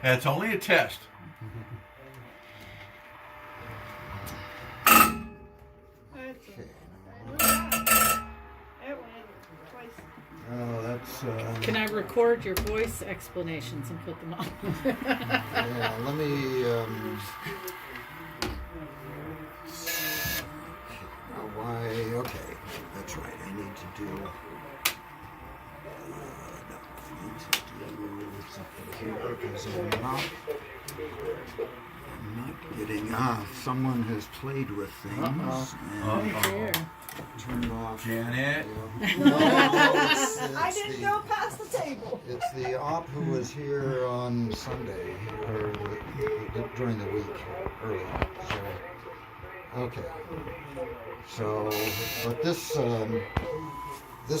That's only a test. Okay. Can I record your voice explanations and put them on? Yeah, let me. Why? Okay, that's right. I need to do. No, I need to do something here because I'm not getting. Someone has played with things and turned off. Janet. No, I didn't go past the table. It's the op who was here on Sunday or during the week early. So, okay. So, but this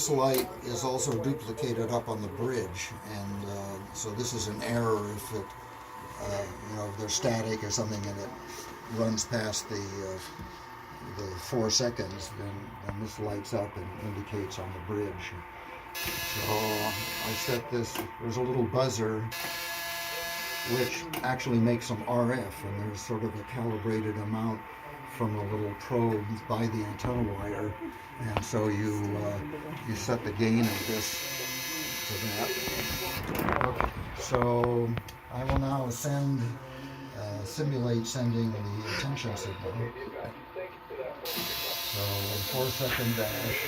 light is also duplicated up on the bridge, and so this is an error if it, if there's static or something and it runs past the 4 seconds, then this lights up and indicates on the bridge. So I set this, there's a little buzzer which actually makes some RF, and there's sort of a calibrated amount from a little probe by the antenna wire, and so you set the gain of this to that. Okay, so I will now simulate sending the attention signal. So 4 second dash,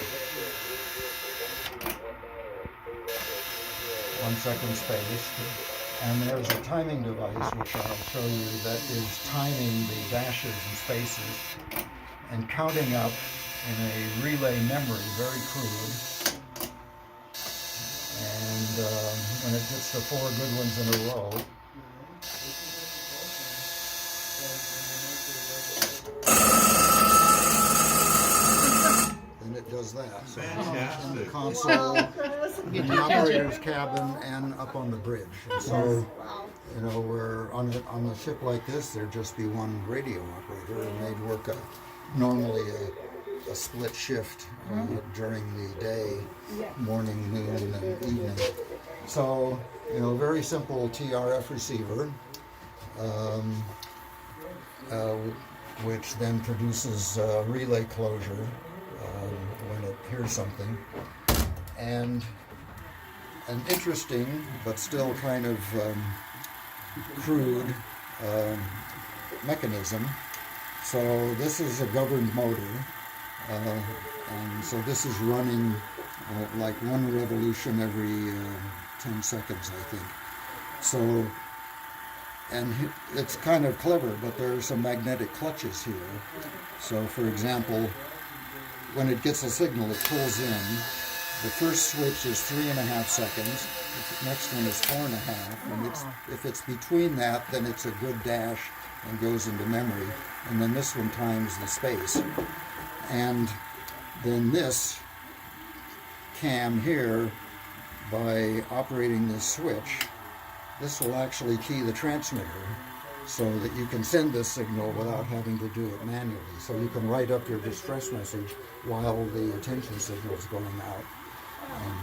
1 second space, and there's a timing device which I'll show you that is timing the dashes and spaces and counting up in a relay memory, very crude. And when it gets to 4 good ones in a row, it does that. So it's in the console, in the operator's cabin, and up on the bridge. And so, we're on a ship like this, there'd just be one radio operator, and they'd work normally a split shift during the day, morning, noon, and evening. So, very simple TRF receiver, which then produces relay closure when it hears something, and an interesting but still kind of crude mechanism. So this is a governed motor, and so this is running like one revolution every 10 seconds, I think. So, and it's kind of clever, but there are some magnetic clutches here. So, for example, when it gets a signal, it pulls in. The first switch is 3.5 seconds. The next one is 4.5. And if it's between that, then it's a good dash and goes into memory. And then this one times the space. And then this cam here, by operating this switch, this will actually key the transmitter so that you can send this signal without having to do it manually. So you can write up your distress message while the attention signal is going out. And,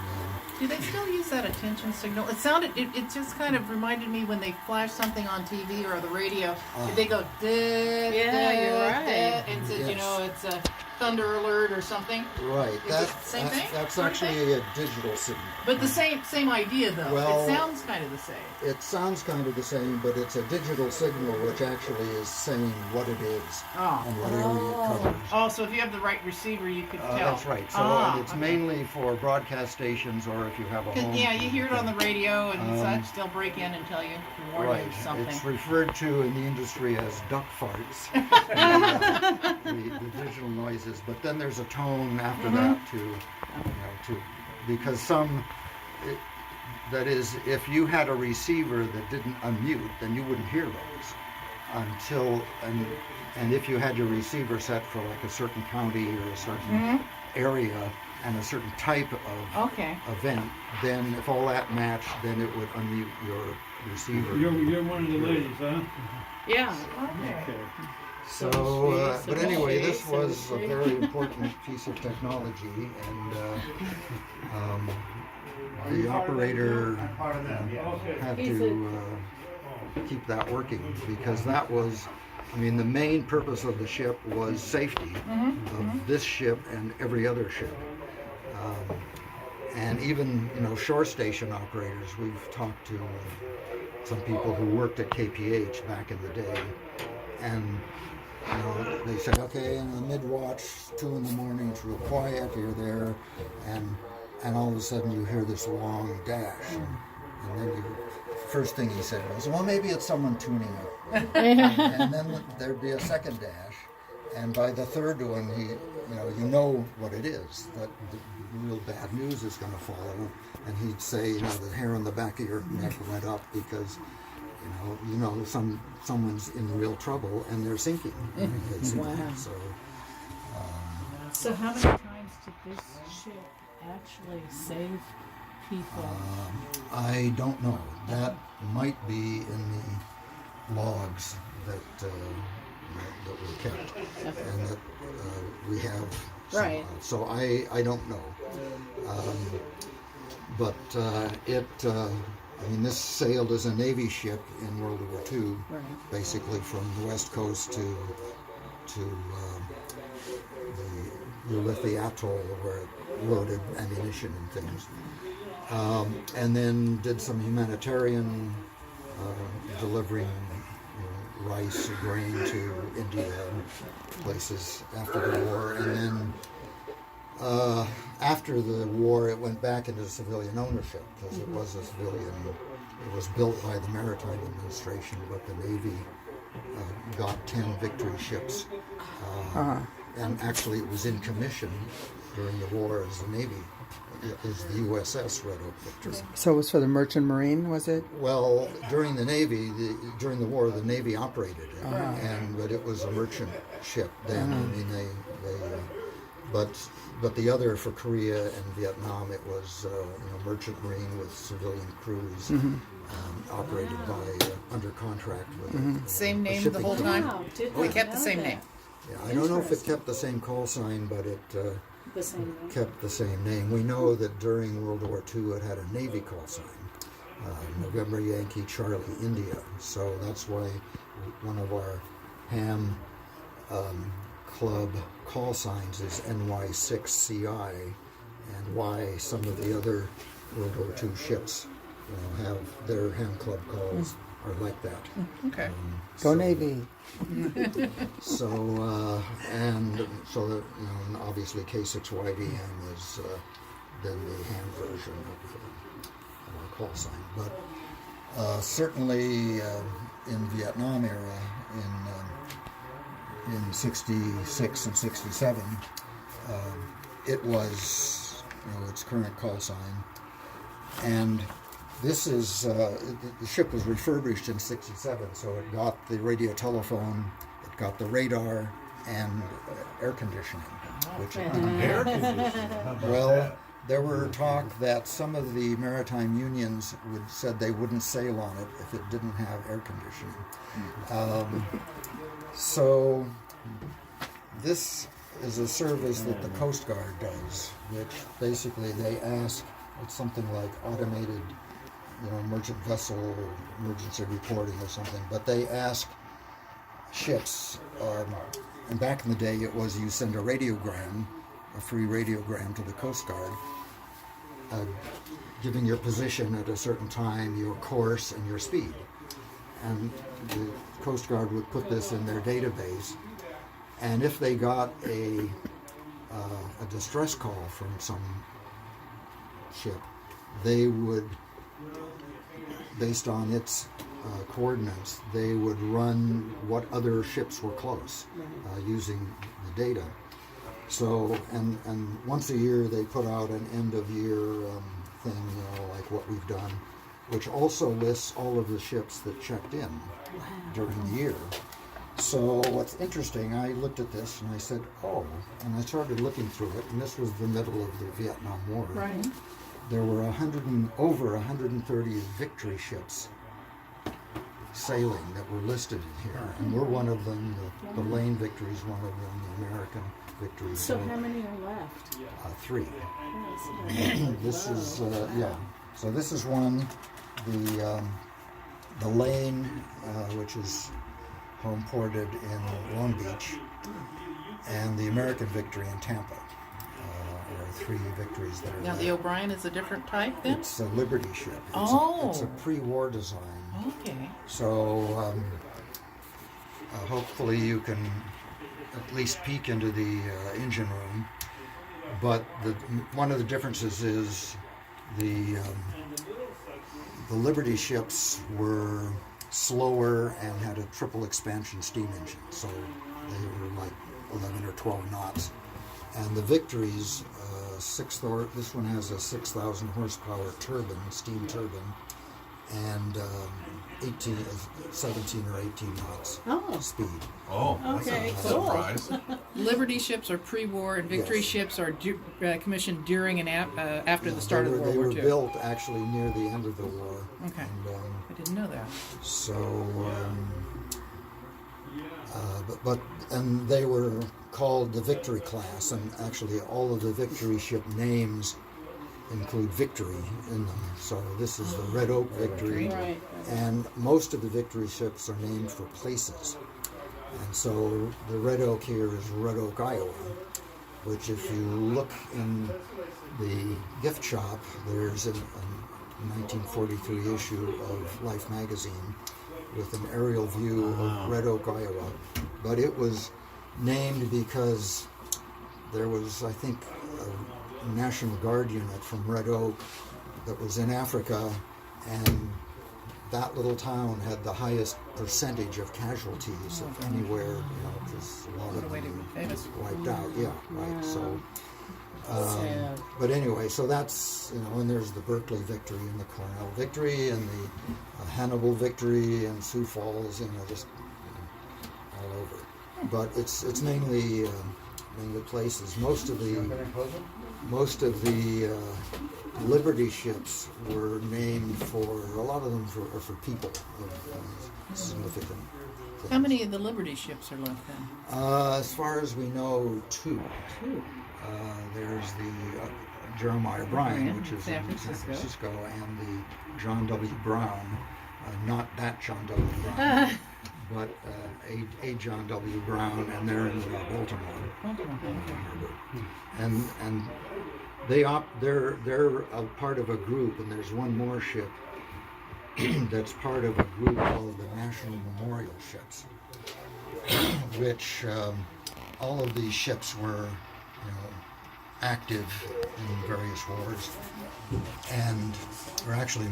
do they still use that attention signal? It just kind of reminded me when they flash something on TV or the radio. They go, you're right. And says, it's a thunder alert or something. Right. Is it the same thing? That's actually a digital signal. But the same idea, though. Well, it sounds kind of the same. It sounds kind of the same, but it's a digital signal which actually is saying what it is and what area it covers. Oh, so if you have the right receiver, you could tell. That's right. So and it's mainly for broadcast stations, or if you have a home. Yeah, you hear it on the radio and such. They'll break in and tell you, warn you something. It's referred to in the industry as duck farts. the digital noises, but then there's a tone after that because that is, if you had a receiver that didn't unmute, then you wouldn't hear those and if you had your receiver set for like a certain county or a certain area and a certain type of event, then if all that matched, then it would unmute your receiver. You're one of the ladies, huh? Yeah. Okay. So, but anyway, this was a very important piece of technology, and the operator had to keep that working, because that was, I mean, the main purpose of the ship was safety of this ship and every other ship. And even, shore station operators, we've talked to some people who worked at KPH back in the day, and they said, okay, in the mid-watch, 2 in the morning, it's real quiet, you're there, and all of a sudden you hear this long dash, and then first thing he said was, well, maybe it's someone tuning up, and then there'd be a second dash, and by the third one, you know what it is, that the real bad news is going to follow, and he'd say, the hair on the back of your neck went up because someone's in real trouble and they're sinking. Basically. Wow. So, So how many times did this ship actually save people? I don't know. That might be in the logs that were kept and that we have. Right. So I don't know. But this sailed as a Navy ship in World War II, basically from the West Coast to the Ulithi Atoll, where it loaded ammunition and things. And then did some humanitarian delivering rice, grain to India and places after the war. And then after the war, it went back into civilian ownership because it was a civilian. It was built by the Maritime Administration, but the Navy got 10 Victory ships. And actually, it was in commission during the war as the Navy, as the USS Red Oak Victory. So it was for the Merchant Marine, was it? Well, during the Navy, during the war, the Navy operated it, but it was a merchant ship then. I mean, but the other for Korea and Vietnam, it was merchant marine with civilian crews, operated by under contract with Same name shipping the whole company. time? Wow, did We not kept the know same that. name. Yeah, I don't know if it kept the same call sign, but it The same name. kept the same name. We know that during World War II, it had a Navy call sign, November Yankee Charlie India. So that's why one of our ham club call signs is NY6CI, and why some of the other World War II ships have their ham club calls are like that. Okay. Go Navy. So and obviously K6YVM is then the ham version of our call sign. But certainly in Vietnam era, in 66 and 67, it was its current call sign, and this is the ship was refurbished in 67, so it got the radio telephone, it got the radar, and air conditioning. Which Air conditioning. well, there were talk that some of the maritime unions said they wouldn't sail on it if it didn't have air conditioning. So this is a service that the Coast Guard does, which basically they ask, it's something like automated, merchant vessel emergency reporting or something, but they ask ships, and back in the day it was you send a radiogram, a free radiogram to the Coast Guard, giving your position at a certain time, your course, and your speed. And the Coast Guard would put this in their database, and if they got a distress call from some ship, they would, based on its coordinates, they would run what other ships were close using the data. So, and once a year they put out an end of year thing, like what we've done, which also lists all of the ships that checked in during the year. So what's interesting, I looked at this and I said, oh, and I started looking through it, and this was the middle of the Vietnam War. Right. There were over 130 Victory ships sailing that were listed in here, and we're one of them. The Lane Victory is one of them. The American Victory is So one. how many are left? 3. Oh, This is So this is one. the Lane, which is home ported in Long Beach, and the American Victory in Tampa. Are three victories that are Now, the there. O'Brien is a different type then? It's a Liberty ship. It's a Oh. pre-war design. Okay. So hopefully you can at least peek into the engine room. But one of the differences is the Liberty ships were slower and had a triple expansion steam engine, so they were like 11 or 12 knots. And the Victories, this one has a 6,000 horsepower turbine, steam turbine, and 17 or 18 knots Oh. speed. Oh, that's Okay, a cool. surprise. Liberty ships are pre-war, and Victory Yes. ships are commissioned during and after the start of World They War were II. built actually near the end of the war. Okay. And, I didn't know that. and they were called the Victory class, and actually all of the Victory ship names include Victory in them. So this is the Red Oak Victory, Right. and most of the Victory ships are named for places. And so the Red Oak here is Red Oak, Iowa, which if you look in the gift shop, there's a 1943 issue of Life magazine with an aerial view of Red Oak, Iowa. But it was named because there was, I think, a National Guard unit from Red Oak that was in Africa, and that little town had the highest percentage of casualties of anywhere, because a lot What a of way to them be famous. wiped out. Yeah, right. So, Sad. but anyway, so that's, and there's the Berkeley Victory and the Cornell Victory and the Hannibal Victory and Sioux Falls, just all over. But it's mainly places. Most of the Liberty ships were named for, a lot of them are for people of significant things. How many of the Liberty ships are left then? As far as we know, two. Two. There's the Jeremiah Bryan, which is San in Francisco. San Francisco, and the John W. Brown, not that John W. Brown, but a John W. Brown, and they're in Baltimore. And they're a part of a group, and there's one more ship that's part of a group called the National Memorial Ships, which all of these ships were, active in various wars, and were actually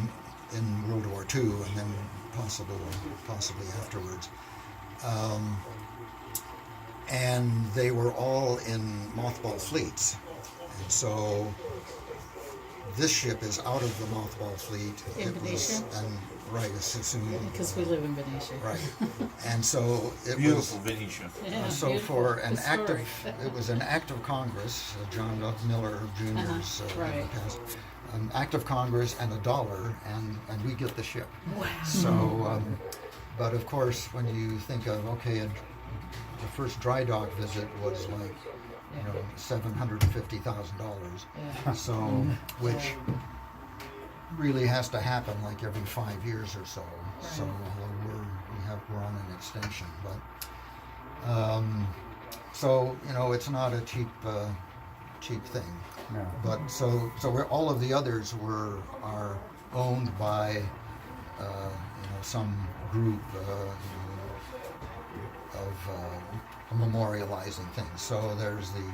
in World War II, and then possibly afterwards. And they were all in mothball fleets, and so this ship is out of the mothball fleet. In Benicia? It's soon. Because we live in Benicia. Right, and so it Beautiful was. Venetia. Yeah, So beautiful. for an Historic. it was an act of Congress, John Miller Jr.'s right. passed, an act of Congress and $1, and we get the ship. Wow. So, but of course, when you think of, the first dry dock visit was like, $750,000. Yeah. So, which really has to happen like every 5 years or so. So we're on an extension, but so it's not a cheap thing. No. But so all of the others are owned by some group of memorializing things. So there's the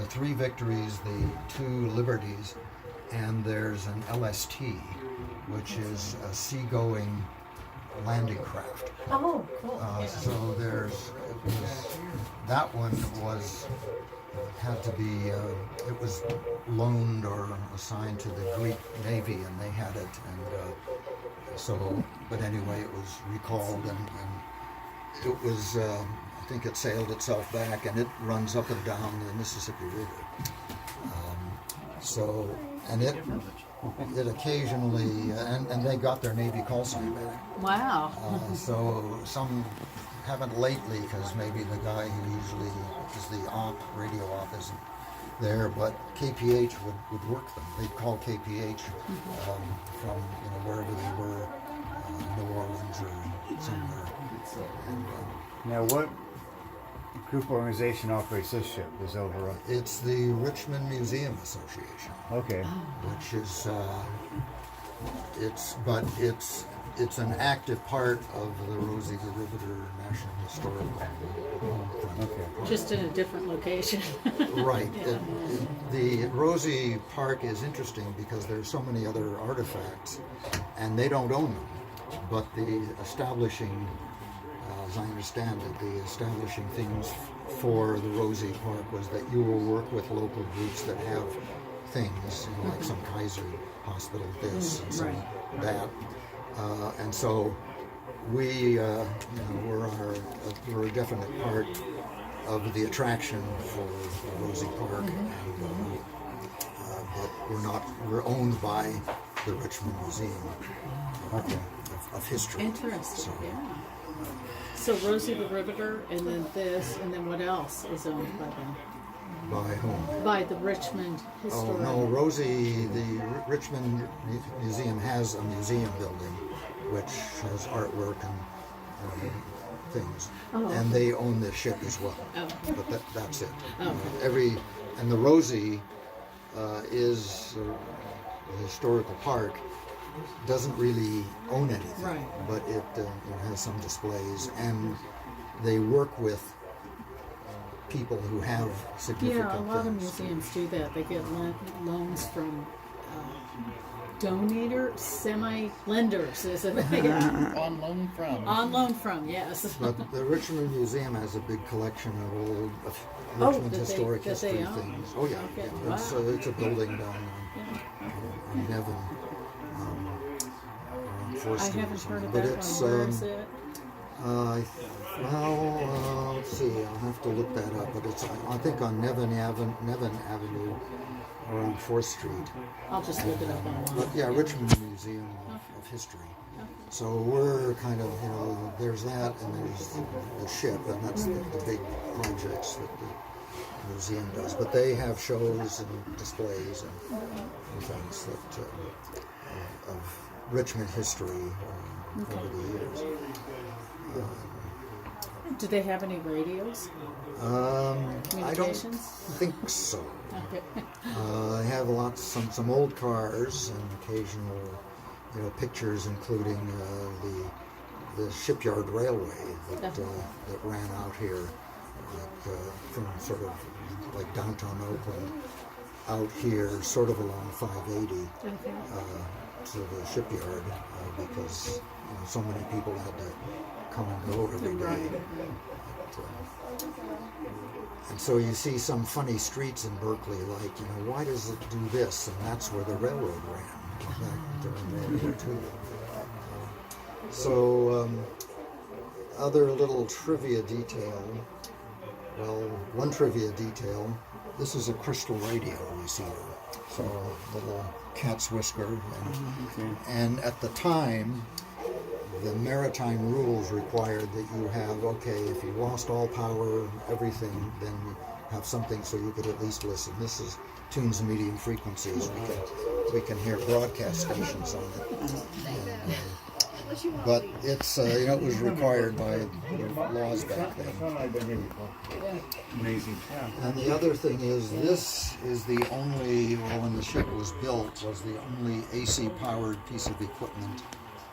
three Victories, the two Liberties, and there's an LST, which is a seagoing landing craft. Oh, cool. Yeah. So that one had to be, it was loaned or assigned to the Greek Navy, and they had it, and but anyway, it was recalled, and it was, I think it sailed itself back, and it runs up and down the Mississippi River. And it occasionally, and they got their Navy call sign back. Wow. So some haven't lately, because maybe the guy who usually is the radio op isn't there, but KPH would work them. They'd call KPH from wherever they were, New Orleans somewhere. And, Now, what group or organization operates this ship? Is over. it's the Richmond Museum Association, Okay. which is it's an active part of the Rosie the Riveter National Historical Fund. Okay. Just in a different location. Right. The Rosie Park is interesting because there's so many other artifacts, and they don't own them. But the establishing, as I understand it, the establishing things for the Rosie Park was that you will work with local groups that have things, you know, like some Kaiser Hospital this and some Right. that. And so we, we're a definite part of the attraction for the Rosie Park, and, but we're owned by the Richmond Museum of History. Interesting, So, yeah. So Rosie the Riveter, and then this, and then what else is owned by them? by whom? By the Richmond Oh Historical. no, Rosie, the Richmond Museum has a museum building which has artwork and things, Oh, and they own the ship as well. Oh. But that's it. Okay. And the Rosie is the historical park doesn't really own anything, Right. but it has some displays, and they work with people who have significant Yeah, a lot of things. museums do that. They get loans from semi-lenders, is it? Yeah. On loan from. On loan from, yes. But the Richmond Museum has a big collection of old Oh, Richmond that historic they history own. things. Oh yeah, Okay, yeah. wow. It's a building down on Nevin, around 4th I Street or haven't heard something. of But that it's one. Where is it? let's see. I'll have to look that up. But it's I think on Nevin Avenue, around 4th Street. I'll just look it up But online. yeah, Richmond Museum of History. So we're kind of, there's that, and there's the ship, and that's the big projects that the museum does. But they have shows and displays and things that of Richmond history over the years. Do they have any radios? I don't Communications? think so. Okay. I have some old cars and occasional, pictures, including the shipyard railway that ran out here, from sort of like downtown Oakland, out here, sort of along 580 Okay. to the shipyard, because so many people had to come and go every day. Right. And so you see some funny streets in Berkeley, like, why does it do this? And that's where the railroad ran back during World War II. So, other little trivia detail. Well, one trivia detail, this is a crystal radio receiver. So, a little cat's whisker. And at the time, the maritime rules required that you have, if you lost all power, everything, then you have something so you could at least listen. This is tunes and medium frequencies. We can hear broadcast stations on it. But it's, it was required by laws back then. Amazing. And the other thing is, this is the only, when the ship was built, was the only AC powered piece of equipment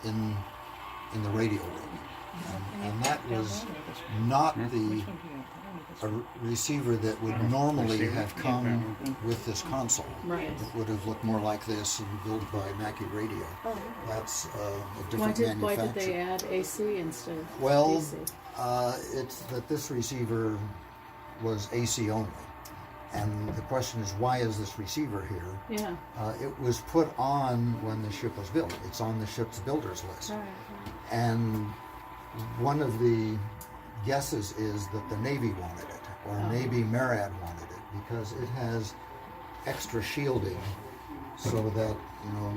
in the radio room, and that was not a receiver that would normally have come with this console. Right. It would have looked more like this and built by Mackie Radio. That's a Why different did manufacturer. they add AC instead of Well, DC? it's that this receiver was AC only, and the question is, why is this receiver here? Yeah. It was put on when the ship was built. It's on the ship's builder's list. Right. And one of the guesses is that the Navy wanted it, or Navy MARAD wanted it, because it has extra shielding so that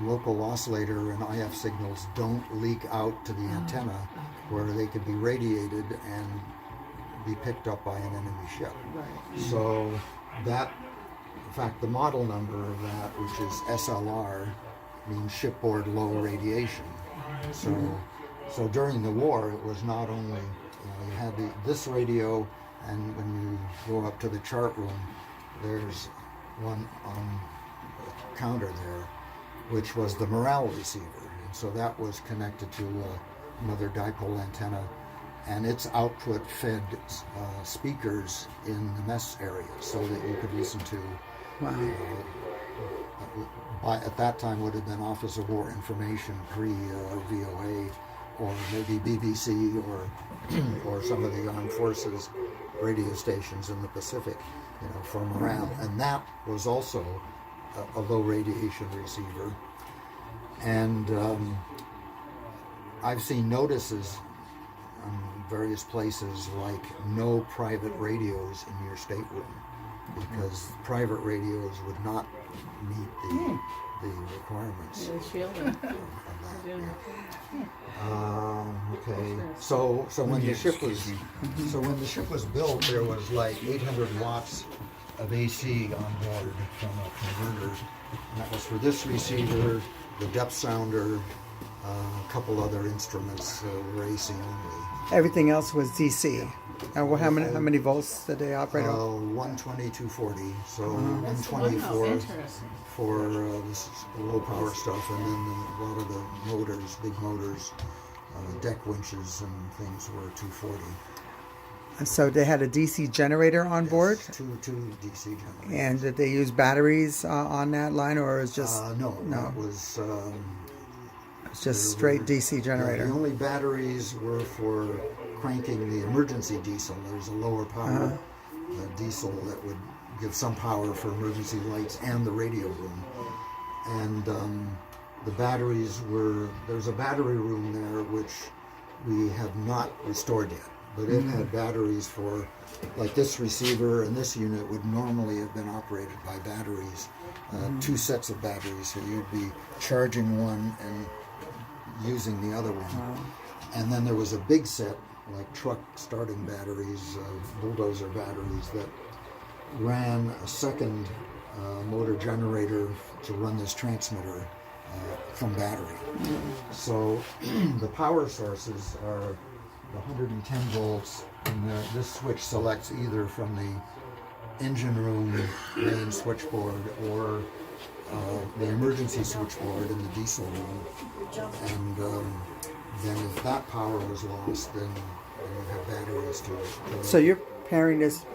local oscillator and IF signals don't leak out to the antenna, where they could be radiated and be picked up by an enemy ship. Right. So that, in fact, the model number of that, which is SLR, means shipboard low radiation. So So during the war, it was not only, you had this radio, and when you go up to the chart room, there's one on the counter there, which was the morale receiver. And so that was connected to another dipole antenna, and its output fed speakers in the mess area so that you could listen to, at that time would have been Office of War Information, pre-VOA, or maybe BBC, or some of the armed forces radio stations in the Pacific, for morale. And that was also a low radiation receiver. And I've seen notices in various places like no private radios in your stateroom, because private radios would not meet the requirements Yeah, shielding. of that. Okay. So when the ship was built, there was like 800 watts of AC on board from a converter. And that was for this receiver, the depth sounder, a couple other instruments were AC only. Everything else was DC. And how many volts did they operate on? 120, 240. So That's 124 interesting. for this low power stuff, and then a lot of the motors, big motors, deck winches and things were 240. And so they had a DC generator on board? Yes, two DC generators. And did they use batteries on that line, or is just No, that was it's just straight DC generator? The only batteries were for cranking the emergency diesel. There's a lower power diesel that would give some power for emergency lights and the radio room. And the batteries there's a battery room there which we have not restored yet, but it had batteries for, like this receiver and this unit would normally have been operated by batteries, two sets of batteries, so you'd be charging one and using the other one. And then there was a big set, like truck starting batteries, bulldozer batteries, that ran a second motor generator to run this transmitter from battery. So the power sources are the 110 volts, and this switch selects either from the engine room main switchboard or the emergency switchboard in the diesel room. And then if that power was lost, then you have batteries to So you're powering this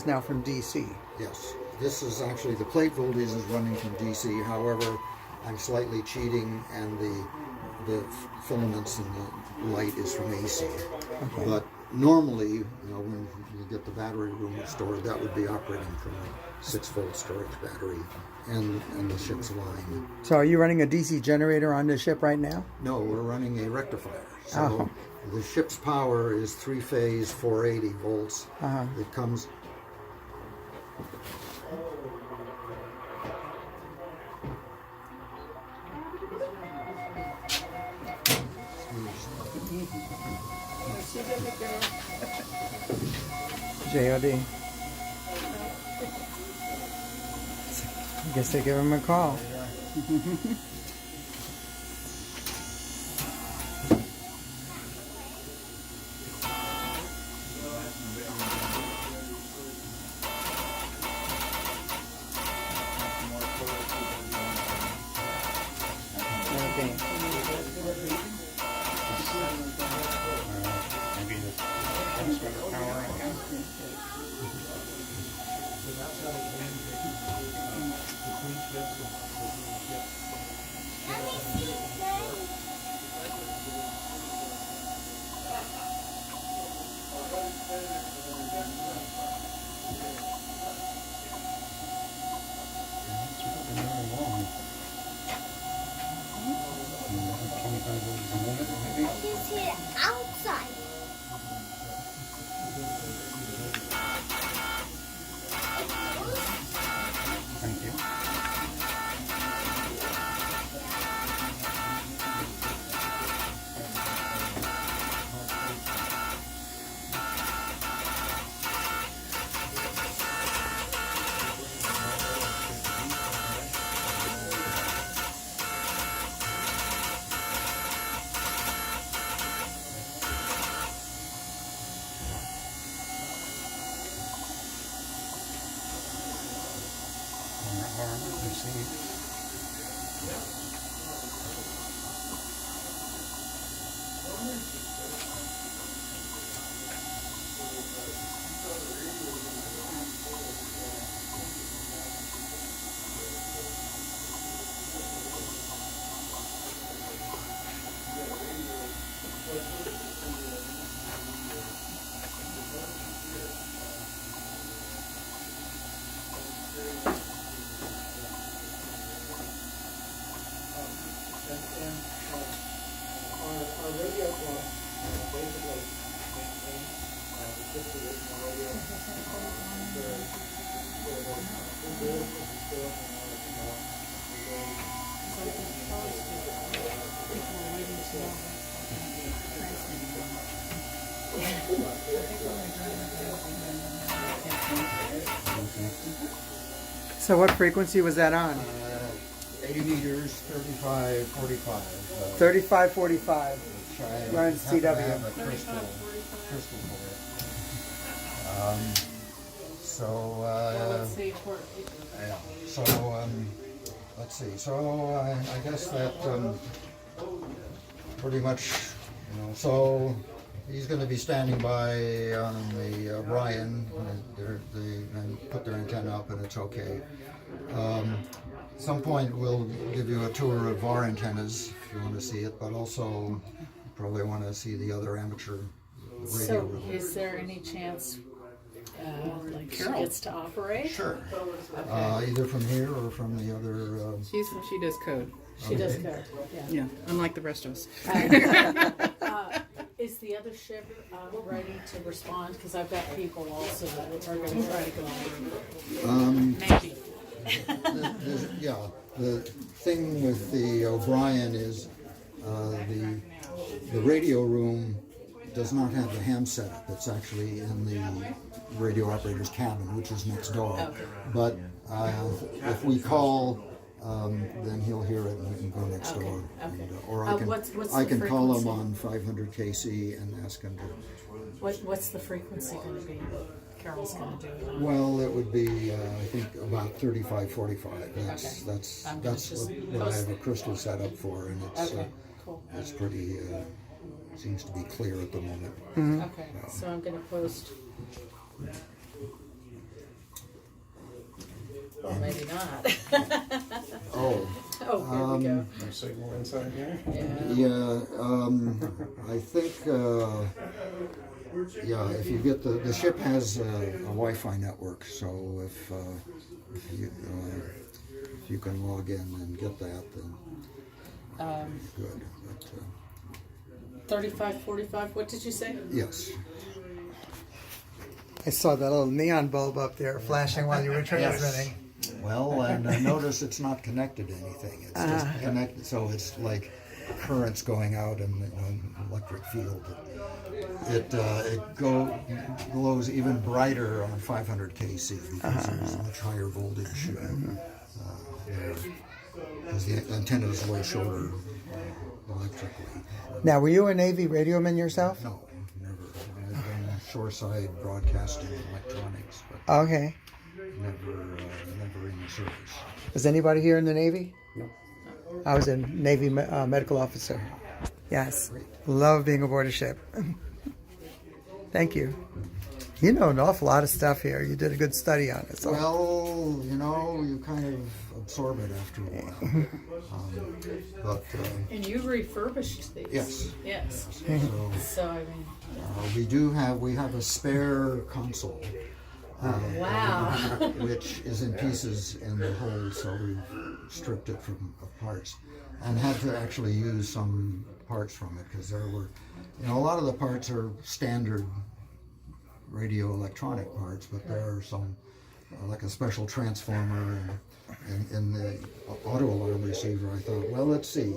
now from DC? Yes. This is actually, the plate voltage is running from DC. However, I'm slightly cheating, and the filaments and the light is from AC. Okay. But normally, when you get the battery room restored, that would be operating from a 6-volt storage battery and the ship's line. So are you running a DC generator on the ship right now? No, we're running a rectifier. So the ship's power is 3-phase 480 volts. It comes. JOD. I guess they give him a call. He's here outside. Thank you. So what frequency was that on? 80 meters, 35, 45. 3545. Which I Runs happen to CW. have a crystal for it. So, Let's see. yeah. So, let's see. So, I guess that pretty much, so he's going to be standing by on the Orion. They put their antenna up and it's okay. Some point we'll give you a tour of our antennas if you want to see it, but also probably want to see the other amateur radio So, room. is there any chance like she gets to operate? Sure. Either from here or from the other. She does code. She does code. Yeah. Yeah, unlike the rest of us. Is the other ship ready to respond? Because I've got people also that are going to try to go on. Maybe. Yeah, the thing with the O'Brien is the radio room does not have the ham setup. It's actually in the radio operator's cabin, which is next door. Okay. But if we call, then he'll hear it and we can go next Okay, door. okay. And, or What's I the can call him frequency? on 500 KC and ask him to. What's the frequency going to be? Carol's going to do it. Well, it would be, I think, about 35, 45. That's Okay. that's I'm gonna that's just what I post- have a crystal set up for, and it's Okay, cool. it's pretty seems to be clear at the moment. Okay, so I'm going to post. Well, maybe not. Oh, Oh, here we go. No signal inside here. Yeah. yeah. I think yeah. If you get the ship has a Wi-Fi network, so if you can log in and get that, then good. But, 35, 45, what did you say? yes. I saw that little neon bulb up there flashing while you were transmitting. Well, and I notice it's not connected to anything. It's just connected, so it's like currents going out in an electric field. It glows even brighter on 500 kc because there's much higher voltage there. Because the antenna is way shorter electrically. Now, were you a Navy radioman yourself? No, never. I've done shoreside broadcasting and electronics, but Okay. never in the service. Was anybody here in the Navy? No. I was a Navy medical officer. Yes. Love being aboard a ship. Thank you. You know an awful lot of stuff here. You did a good study on it. So. Well, you kind of absorb it after a while. But And you refurbished these? yes. Yes. So So, I mean, we have a spare console. wow. Which is in pieces in the hold, so we've stripped it from parts, and had to actually use some parts from it because there were, a lot of the parts are standard radio electronic parts, but there are some, like a special transformer and in the auto alarm receiver. I thought, well, let's see,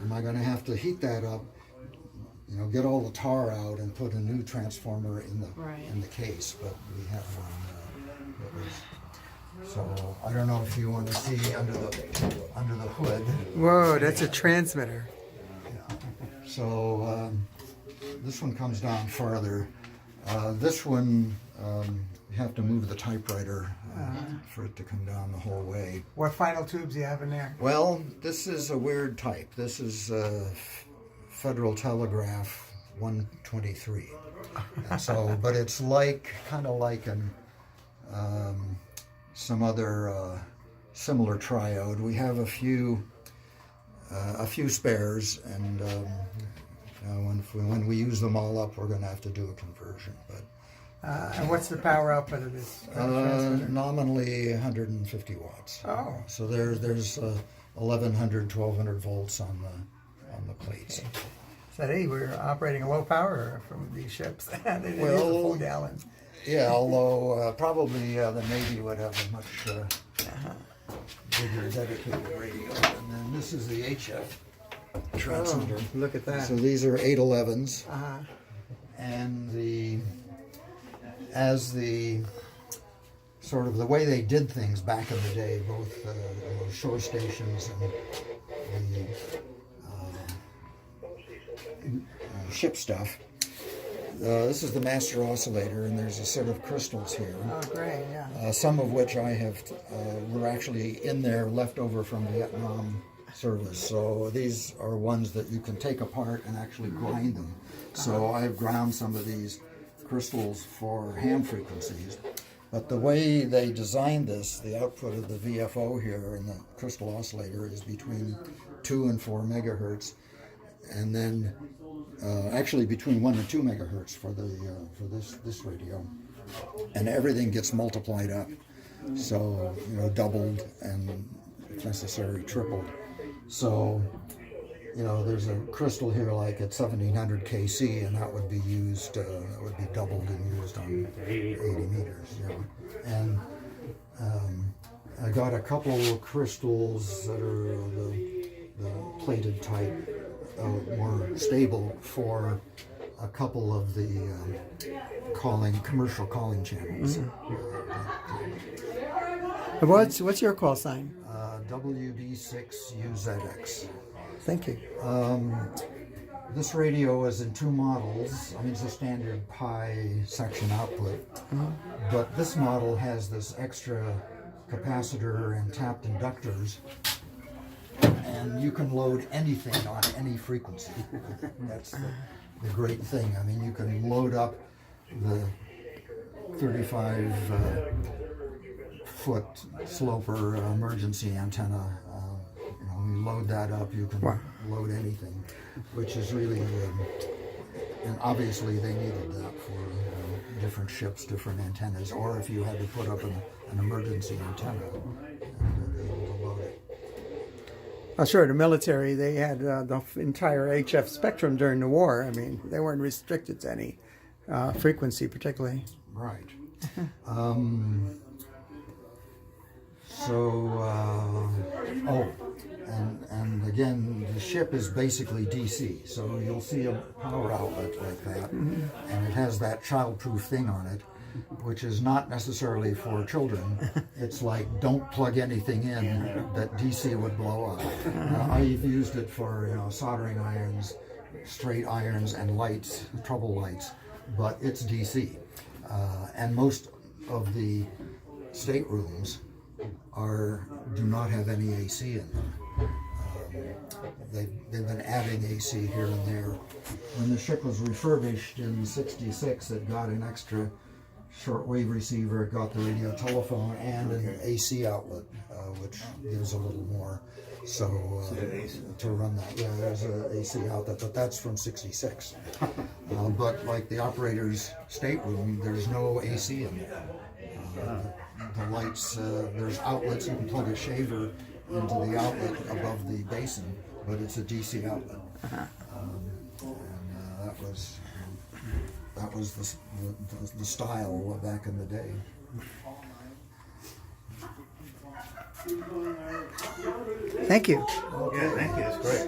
am I going to have to heat that up? Get all the tar out and put a new transformer in the case, but we have one that was. So I don't know if you want to see under the hood. Whoa, that's a transmitter. So this one comes down farther. This one you have to move the typewriter for it to come down the whole way. What final tubes do you have in there? Well, this is a weird type. This is Federal Telegraph 123. And so, but it's kind of like some other similar triode. We have a few spares, and when we use them all up, we're going to have to do a conversion. But And what's the power output of this transmitter? nominally 150 watts. Oh. So there's 1100, 1200 volts on the plates. Said, hey, we're operating a low power from these ships. They didn't use a Well, full gallon. Yeah, although probably the Navy would have a much bigger dedicated radio. And then this is the HF transmitter. Look at that. So these are 811s. Uh-huh. and as the sort of the way they did things back in the day, both shore stations and the ship stuff. This is the master oscillator, and there's a set of crystals here. Oh, great, yeah. Some of which I have were actually in there left over from Vietnam service. So these are ones that you can take apart and actually grind them. So I've ground some of these crystals for ham frequencies. But the way they designed this, the output of the VFO here in the crystal oscillator is between 2 and 4 megahertz, and then actually between 1 and 2 megahertz for this radio, and everything gets multiplied up, so doubled and if necessary tripled. So there's a crystal here like at 1700 kc, and that would be used, that would be doubled and used on 80 meters. And I got a couple of crystals that are the plated type, more stable for a couple of the commercial calling channels. What's your call sign? WB6UZX. Thank you. This radio is in 2 models. I mean, it's a standard pi section output, but this model has this extra capacitor and tapped inductors, and you can load anything on any frequency. That's the great thing. I mean, you can load up the 35-foot sloper emergency antenna. You load that up, you can load anything, which is really, and obviously they needed that for different ships, different antennas, or if you had to put up an emergency antenna, and be able to load it. Sure, the military, they had the entire HF spectrum during the war. I mean, they weren't restricted to any frequency particularly. Right. And again, the ship is basically DC, so you'll see a power outlet like that, and it has that childproof thing on it, which is not necessarily for children. It's like, don't plug anything in that DC would blow up. I've used it for soldering irons, straight irons, and lights, trouble lights, but it's DC. And most of the staterooms do not have any AC in them. They've been adding AC here and there. When the ship was refurbished in '66, it got an extra shortwave receiver, it got the radio telephone, and an AC outlet, which gives a little more. So to run that, there's an AC outlet, but that's from '66. But like the operator's stateroom, there's no AC in there. The lights, there's outlets, you can plug a shaver into the outlet above the basin, but it's a DC outlet. That was the style back in the day. Thank you. Yeah, thank you. That's great.